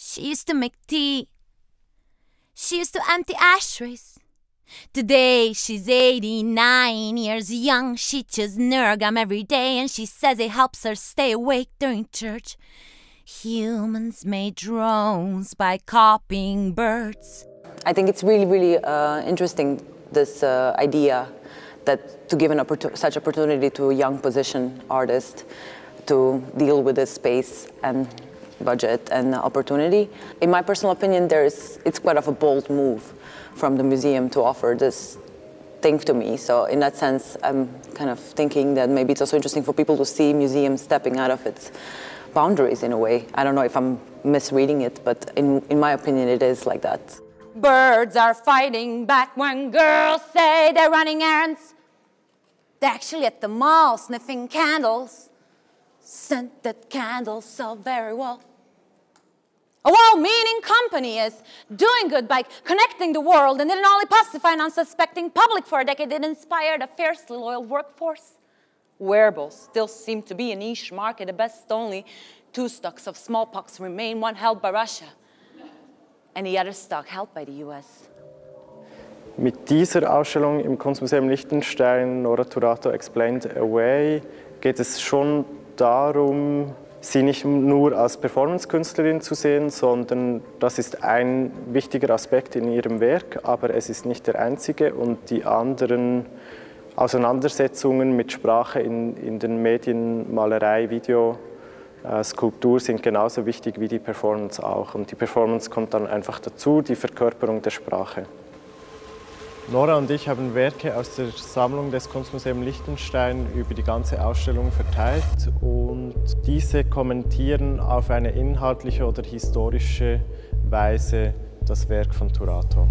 She used to make tea. She used to empty ashtrays. Today she's 89 years young. She chews Nurgum every day and she says it helps her stay awake during church. Humans made drones by copying birds. I think it's really, really interesting, this idea that to give such opportunity to a young position artist to deal with this space and budget and opportunity. In my personal opinion, it's quite of a bold move from the museum to offer this thing to me. So in that sense, I'm kind of thinking that maybe it's also interesting for people to see museums stepping out of its boundaries in a way. I don't know if I'm misreading it, but in my opinion, it is like that. Birds are fighting back when girls say they're running errands. They're actually at the mall sniffing candles. Scented candles sell very well. A well-meaning company is doing good by connecting the world and didn't only pacify an unsuspecting public for a decade, it inspired a fiercely loyal workforce. Wearables still seem to be a niche market. At best, only 2 stocks of smallpox remain, one held by Russia and the other stock held by the US. Mit dieser Ausstellung im Kunstmuseum Liechtenstein, Nora Turato Explained Away, geht es schon darum, sie nicht nur als Performance-Künstlerin zu sehen, sondern das ist ein wichtiger Aspekt in ihrem Werk, aber es ist nicht der einzige und die anderen Auseinandersetzungen mit Sprache in den Medien, Malerei, Video, Skulptur sind genauso wichtig wie die Performance auch. Und die Performance kommt dann einfach dazu, die Verkörperung der Sprache. Nora und ich haben Werke aus der Sammlung des Kunstmuseums Liechtenstein über die ganze Ausstellung verteilt und diese kommentieren auf eine inhaltliche oder historische Weise das Werk von Turato.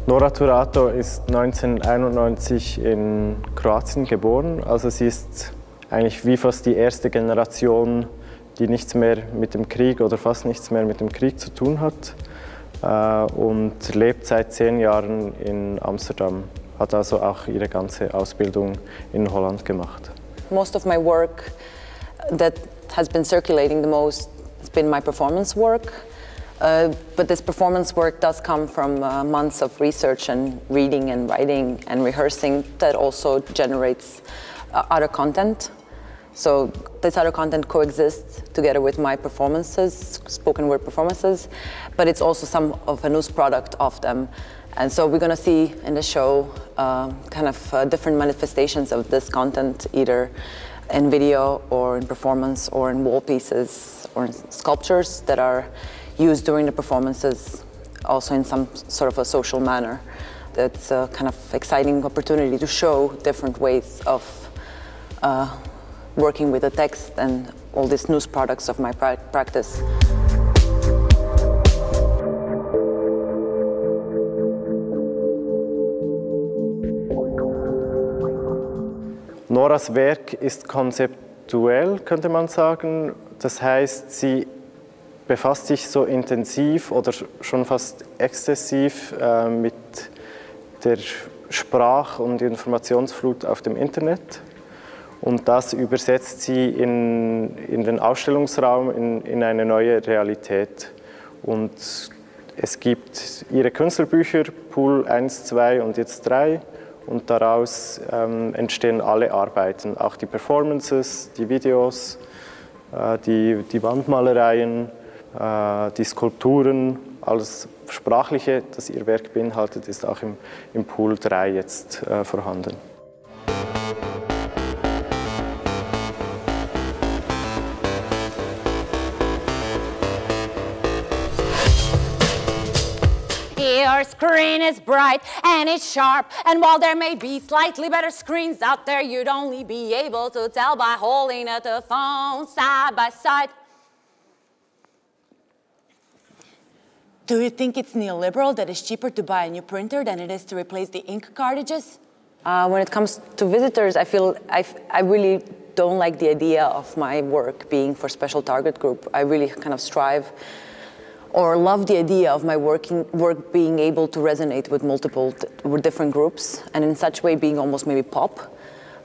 Nora Turato ist 1991 in Kroatien geboren, also sie ist eigentlich wie fast die erste Generation, die nichts mehr mit dem Krieg oder fast nichts mehr mit dem Krieg zu tun hat und lebt seit 10 Jahren in Amsterdam, hat also auch ihre ganze Ausbildung in Holland gemacht. Most of my work that has been circulating the most has been my performance work. But this performance work does come from months of research and reading and writing and rehearsing that also generates other content. So this other content coexists together with my performances, spoken word performances, but it's also some of a news product of them. And so we're going to see in the show kind of different manifestations of this content, either in video or in performance or in wall pieces or in sculptures that are used during the performances, also in some sort of a social manner. It's a kind of exciting opportunity to show different ways of working with the text and all these news products of my practice. Noras Werk ist konzeptuell, könnte man sagen. Das heißt, sie befasst sich so intensiv oder schon fast exzessiv mit der Sprach- und Informationsflut auf dem Internet. Und das übersetzt sie in den Ausstellungsraum, in eine neue Realität. Und es gibt ihre Künstlerbücher, Pool 1, 2 und jetzt 3. Und daraus entstehen alle Arbeiten, auch die Performances, die Videos, die Wandmalereien, die Skulpturen, alles Sprachliche, das ihr Werk beinhaltet, ist auch im Pool 3 jetzt vorhanden. Your screen is bright and it's sharp, and while there may be slightly better screens out there, you'd only be able to tell by holding the phone side by side. Do you think it's neoliberal that it's cheaper to buy a new printer than it is to replace the ink cartridges? When it comes to visitors, I feel I really don't like the idea of my work being for special target group. I really kind of strive or love the idea of my work being able to resonate with with different groups, and in such way being almost maybe pop.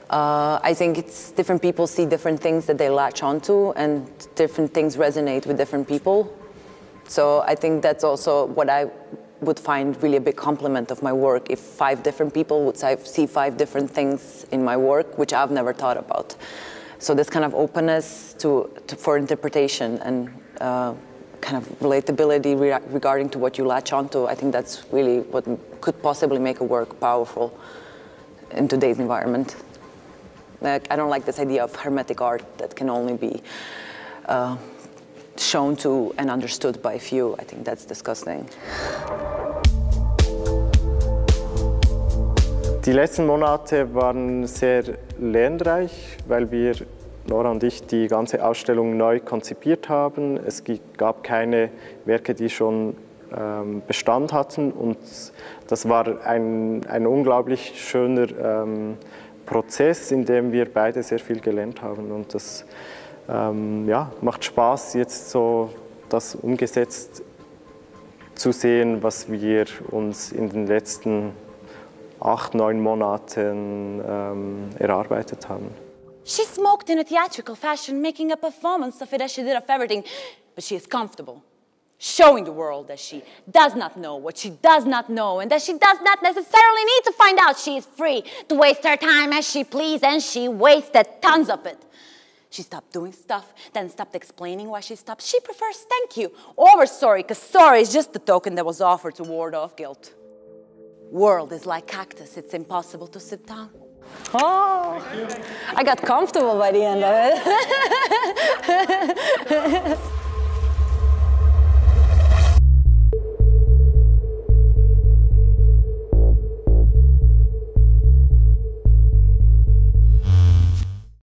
I think it's different people see different things that they latch onto, and different things resonate with different people. So I think that's also what I would find really a big compliment of my work, if 5 different people would see 5 different things in my work, which I've never thought about. So this kind of openness for interpretation and kind of relatability regarding to what you latch onto, I think that's really what could possibly make a work powerful in today's environment. Like, I don't like this idea of hermetic art that can only be shown to and understood by few. I think that's disgusting. Die letzten Monate waren sehr lernreich, weil wir, Nora und ich, die ganze Ausstellung neu konzipiert haben. Es gab keine Werke, die schon Bestand hatten, und das war ein unglaublich schöner Prozess, in dem wir beide sehr viel gelernt haben, und das ja, macht Spaß, jetzt so das umgesetzt zu sehen, was wir uns in den letzten 8-9 Monaten erarbeitet haben. She smoked in a theatrical fashion, making a performance of it as she did of everything, but she is comfortable, showing the world that she does not know what she does not know, and that she does not necessarily need to find out. She is free to waste her time as she please, and she wasted tons of it. She stopped doing stuff, then stopped explaining why she stopped. She prefers thank you over sorry, because sorry is just the token that was offered to ward off guilt. World is like cactus, it's impossible to sit down. Oh, I got comfortable by the end of it.